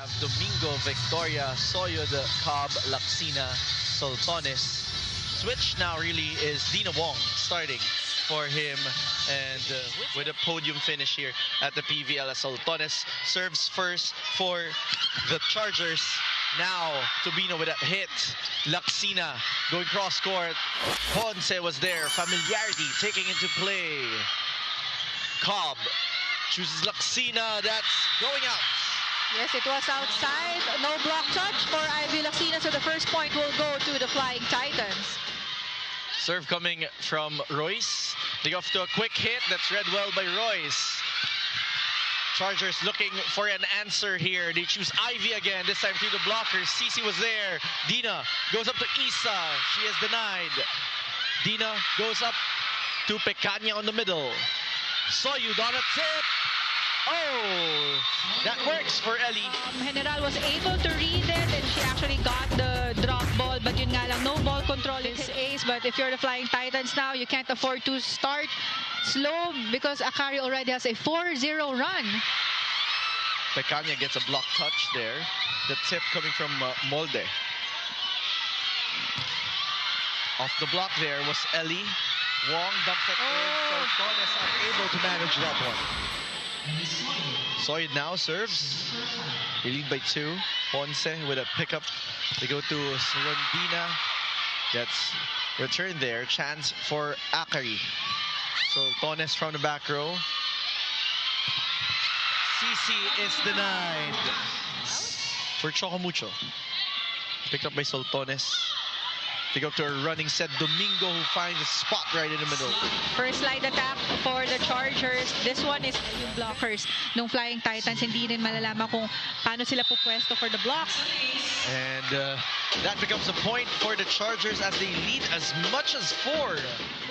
have Domingo, Victoria, Soyod, Cobb, Laksina, Soltones. Switch now really is Dina Wong starting for him, and with a podium finish here at the PVL. Soltones serves first for the Chargers. Now Tobino with a hit. Laksina going cross court. Ponce was there. Familiarity taking into play. Cobb chooses Laksina. That's going out. Yes, it was outside. No block touch for Ivy Laksina, so the first point will go to the Flying Titans. Serve coming from Royce. They go off to a quick hit. That's read well by Royce. Chargers looking for an answer here. They choose Ivy again, this time through the blockers. Cici was there. Dina goes up to Isa. She is denied. Dina goes up to Pecanya on the middle. Soyud on a tip. Oh, that works for Ellie. General was able to read it, and she actually got the drop ball, but yun nga lang, no ball control in his ace. But if you're the Flying Titans now, you can't afford to start slow because Akari already has a 4-0 run. Pecanya gets a block touch there. The tip coming from Molde. Off the block there was Ellie. Wong dumps it in, so Torres unable to manage that one. Soyud now serves. They lead by 2. Ponce with a pickup. They go to Rondina. That's return there. Chance for Akari. So Tones from the back row. Cici is denied for Choco Mucho. Picked up by Soltones. They go up to a running set. Domingo, who finds a spot right in the middle. First slide attack for the Chargers. This one is yung blockers ng Flying Titans. Hindi rin malalaman kung paano sila pupwesto for the blocks. And that becomes a point for the Chargers as they lead as much as 4.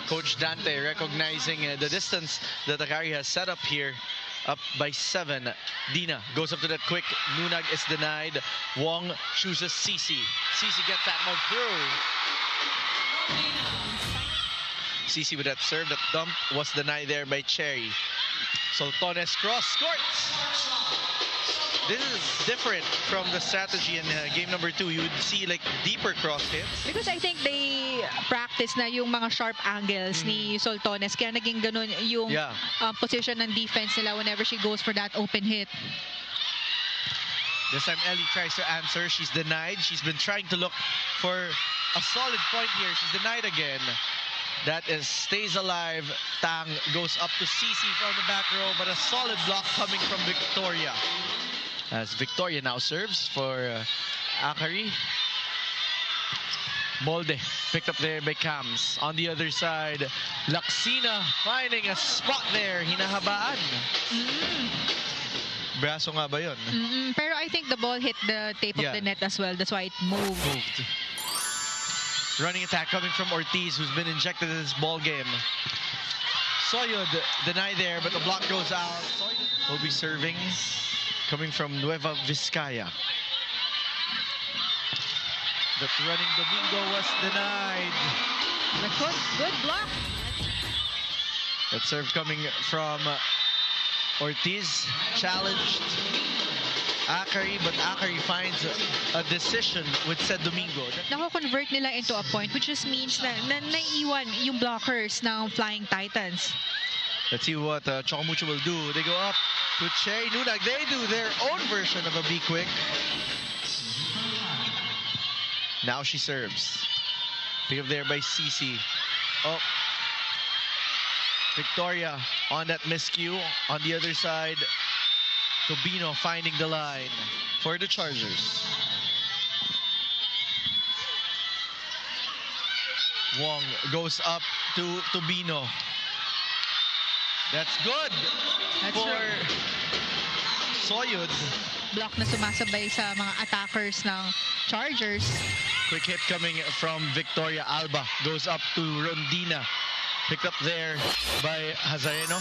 Coach Dante recognizing the distance that Akari has set up here. Up by 7. Dina goes up to that quick. Nunag is denied. Wong chooses Cici. Cici gets that one through. Cici with that serve. That dump was denied there by Cherry. Soltones cross court. This is different from the strategy in game number 2. You would see like deeper cross hits. Because I think they practice na yung mga sharp angles ni Soltones. Kaya naging ganun yung position ng defense nila whenever she goes for that open hit. This time Ellie tries to answer. She's denied. She's been trying to look for a solid point here. She's denied again. That is stays alive. Tang goes up to Cici from the back row, but a solid block coming from Victoria. As Victoria now serves for Akari. Molde picked up there by Cams. On the other side, Laksina finding a spot there. Hinahabaan. Braso nga ba yun? Pero I think the ball hit the tape of the net as well. That's why it moved. Running attack coming from Ortiz, who's been injected in this ball game. Soyud denied there, but the block goes out. Soyud will be serving. Coming from Nueva Vizcaya. That running Domingo was denied. Good block. That serve coming from Ortiz. Challenged Akari, but Akari finds a decision with said Domingo. Nako-convert nila into a point, which just means na naiiwan yung blockers ng Flying Titans. Let's see what Choco Mucho will do. They go up to Cherry Nunag. They do their own version of a Be Quick. Now she serves. Pick up there by Cici. Oh. Victoria on that miscue. On the other side, Tobino finding the line for the Chargers. Wong goes up to Tobino. That's good for Soyud. Block na sumasabay sa mga attackers ng Chargers. Quick hit coming from Victoria. Alba goes up to Rondina. Picked up there by Hazareno.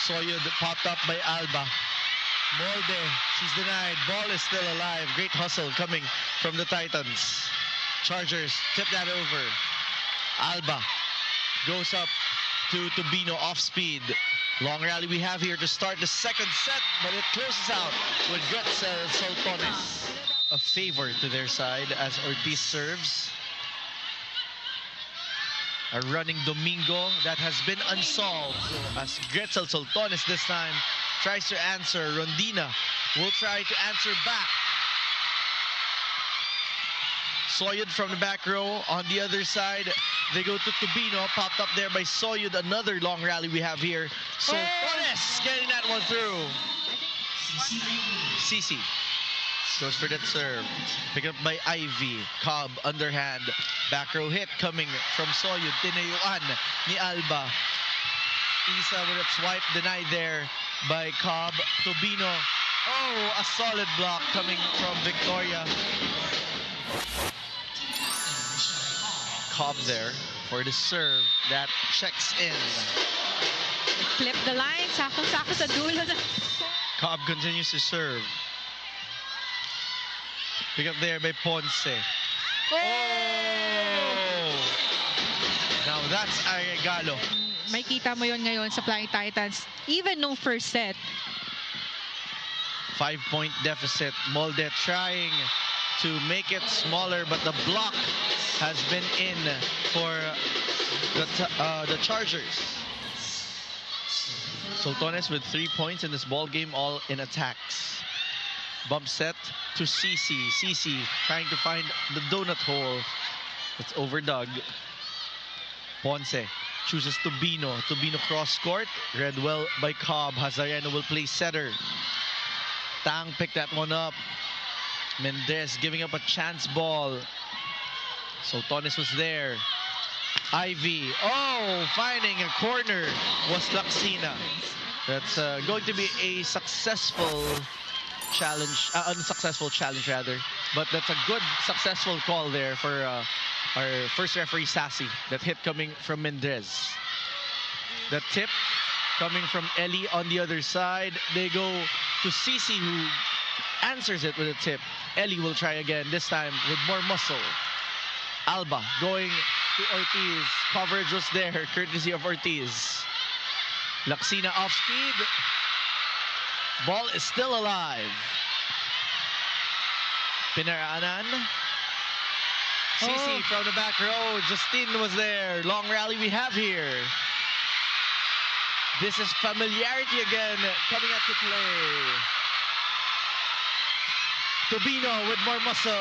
Soyud popped up by Alba. Molde, she's denied. Ball is still alive. Great hustle coming from the Titans. Chargers tip that over. Alba goes up to Tobino off speed. Long rally we have here to start the second set, but it closes out with Gretzel Soltones. A favor to their side as Ortiz serves. A running Domingo that has been unsolved as Gretzel Soltones this time tries to answer. Rondina will try to answer back. Soyud from the back row on the other side. They go to Tubino, popped up there by Soyud. Another long rally we have here. Soltones getting that one through. Cici goes for that serve. Picked up by Ivy. Cobb underhand. Back row hit coming from Soyud. Tinayuan ni Alba. Isa with a swipe denied there by Cobb. Tubino. Oh, a solid block coming from Victoria. Cobb there for the serve that checks in. Flip the line. Sakong-sako sa dulo. Cobb continues to serve. Pick up there by Ponce. Oh! Now that's Arregalo. May kita mo yon ngayon sa Flying Titans. Even nung first set. 5-point deficit. Molde trying to make it smaller, but the block has been in for the Chargers. Soltones with 3 points in this ball game, all in attacks. Bump set to Cici. Cici trying to find the donut hole. It's over Doug. Ponce chooses Tubino. Tubino cross court. Read well by Cobb. Hazareno will play setter. Tang picked that one up. Mendez giving up a chance ball. Soltones was there. Ivy. Oh, finding a corner was Laxina. That's going to be a successful challenge, unsuccessful challenge rather. But that's a good successful call there for our first referee, Sassy. That hit coming from Mendez. The tip coming from Ellie on the other side. They go to Cici, who answers it with a tip. Ellie will try again, this time with more muscle. Alba going to Ortiz. Coverage was there, courtesy of Ortiz. Laxina off speed. Ball is still alive. Pinaraanan. Cici from the back row. Justine was there. Long rally we have here. This is familiarity again coming up to play. Tubino with more muscle.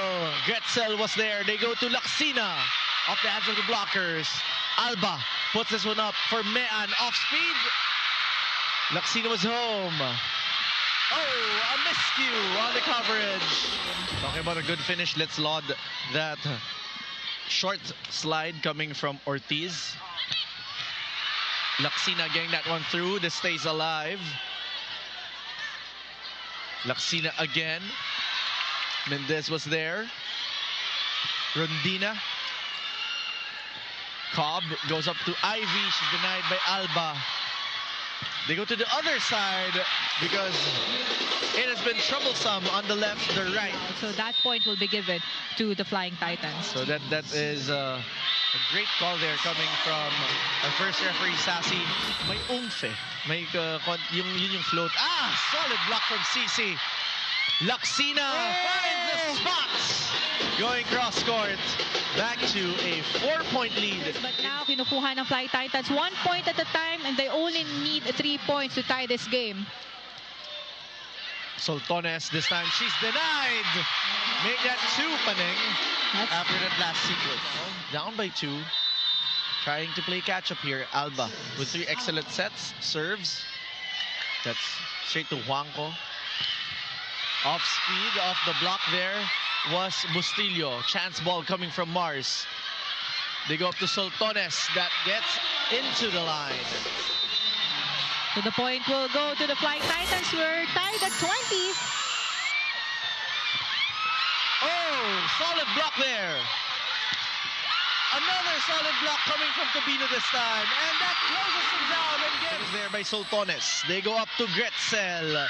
Gretzel was there. They go to Laxina. Off the hands of the blockers. Alba puts this one up for Mean. Off speed. Laxina was home. Oh, a miscue on the coverage. Talking about a good finish. Let's laud that short slide coming from Ortiz. Laxina getting that one through. This stays alive. Laxina again. Mendez was there. Rondina. Cobb goes up to Ivy. She's denied by Alba. They go to the other side because it has been troublesome on the left, the right. So that point will be given to the Flying Titans. So that is a great call there coming from our first referee, Sassy. May oomph eh. May yung float. Ah! Solid block from Cici. Laxina finds the spots. Going cross court. Back to a 4-point lead. But now kinukuha ng Flying Titans 1 point at a time, and they only need 3 points to tie this game. Soltones this time, she's denied. Make that 2, Paning, after that last sequence. Down by 2. Trying to play catch up here. Alba with 3 excellent sets. Serves. That's straight to Juanco. Off speed, off the block there was Bustillo. Chance ball coming from Mars. They go up to Soltones. That gets into the line. So the point will go to the Flying Titans. We're tied at 20. Oh, solid block there. Another solid block coming from Tubino this time. And that closes them down and gets there by Soltones. They go up to Gretzel.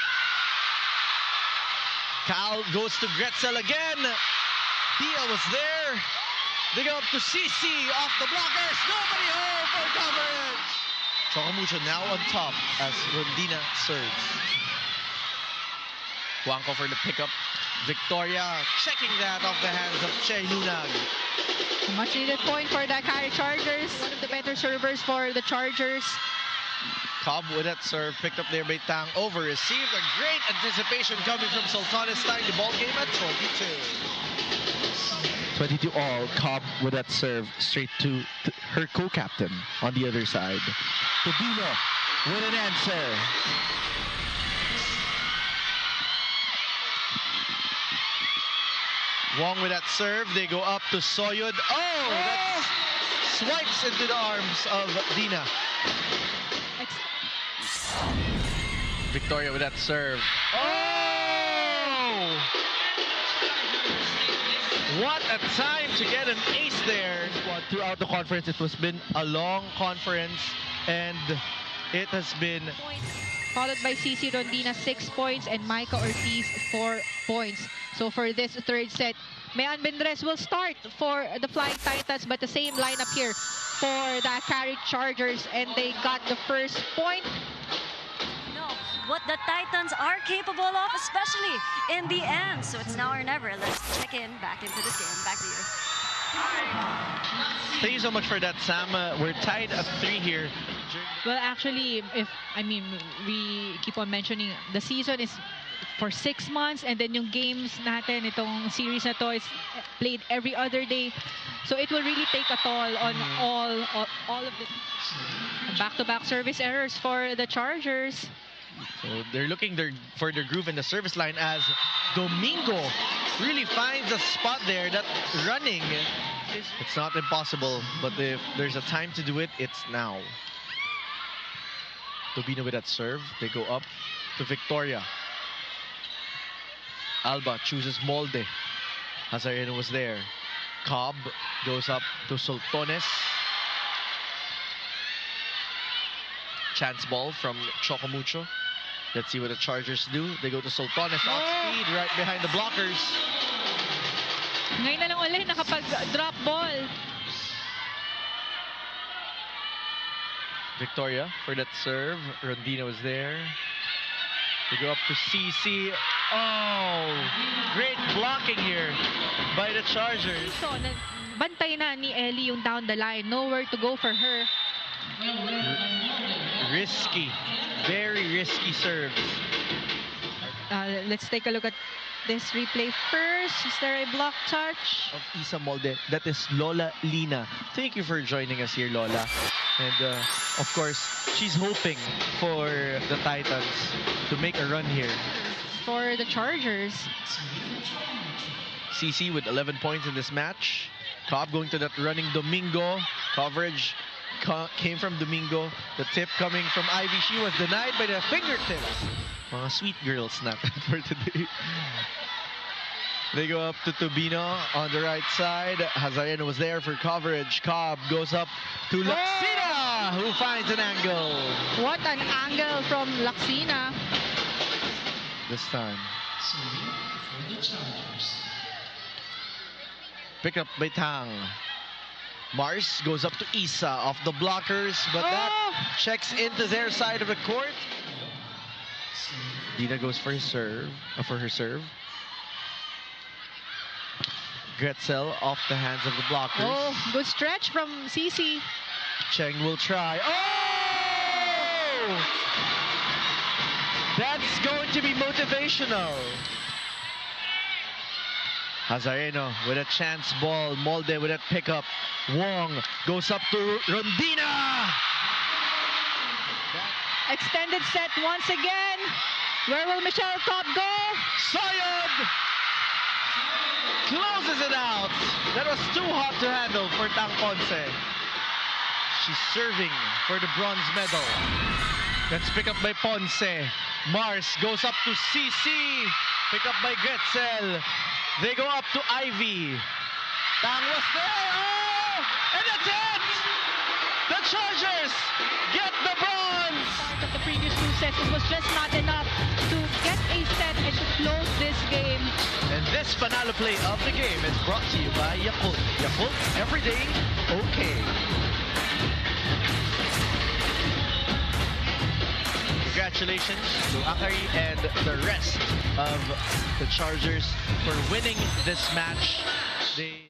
Cal goes to Gretzel again. Dia was there. They go up to Cici off the blockers. Nobody home for coverage. Choco Mucho now on top as Rondina serves. Juanco for the pickup. Victoria checking that off the hands of Che Lunag. Much needed point for the Akari Chargers. One of the better servers for the Chargers. Cobb with that serve, picked up there by Tang, over received. A great anticipation coming from Sultanes, starting the ball game at 22. 22 all. Cobb with that serve straight to her co-captain on the other side. Tobino with an answer. Wong with that serve. They go up to Soyud. Oh! That swipes into the arms of Dina. Victoria with that serve. Oh! What a time to get an ace there. Throughout the conference, it has been A long conference, and it has been... Followed by CC Rondina, 6 points, and Micah Ortiz, 4 points. So for this third set, Mayan Bendres will start for the Flying Titans, but the same lineup here for the Akari Chargers, and they got the first point. What the Titans are capable of, especially in the end. So it's now or never. Let's check in back into this game. Back to you. Thank you so much for that, Sam. We're tied at 3 here. Well, actually, we keep on mentioning the season is for 6 months, and then yung games natin, itong series na to is played every other day. So it will really take a toll on all of the back-to-back service errors for the Chargers. So they're looking for their groove in the service line as Domingo really finds a spot there. That running, it's not impossible, but if there's a time to do it, it's now. Tobino with that serve. They go up to Victoria. Alba chooses Molde. Hazareno was there. Cobb goes up to Sultanes. Chance ball from Choco Mucho. Let's see what the Chargers do. They go to Sultanes off speed right behind the blockers. Ngayon na lang ulit nakapag-drop ball. Victoria for that serve. Rondina was there. They go up to CC. Oh, great blocking here by the Chargers. So, bantay na ni Ellie yung down the line. Nowhere to go for her. Risky. Very risky serves. Let's take a look at this replay first. Is there a block touch? Of Isa Molde. That is Lola Lina. Thank you for joining us here, Lola. And of course, she's hoping for the Titans to make a run here. For the Chargers. CC with 11 points in this match. Cobb going to that running Domingo. Coverage came from Domingo. The tip coming from Ivy. She was denied by the fingertips. Mga sweet girls natin for today. They go up to Tobino on the right side. Hazareno was there for coverage. Cobb goes up to Laxina, who finds an angle. What an angle from Laxina. This time. Picked up by Tang. Mars goes up to Isa off the blockers, but that checks into their side of the court. Dina goes for his serve, for her serve. Gretzel off the hands of the blockers. Oh, good stretch from CC. Cheng will try. Oh! That's going to be motivational. Hazareno with a chance ball. Molde with a pickup. Wong goes up to Rondina. Extended set once again. Where will Michelle Cobb go? Soyud closes it out. That was too hot to handle for Tang Ponce. She's serving for the bronze medal. That's picked up by Ponce. Mars goes up to CC. Picked up by Gretzel. They go up to Ivy. Tang was there. Oh! And that's it! The Chargers get the bronze! Part of the previous 2 sets, it was just not enough to get a set and to close this game. And this finale play of the game is brought to you by Yakult. Yakult, every day, okay. Congratulations to Akari and the rest of the Chargers for winning this match. They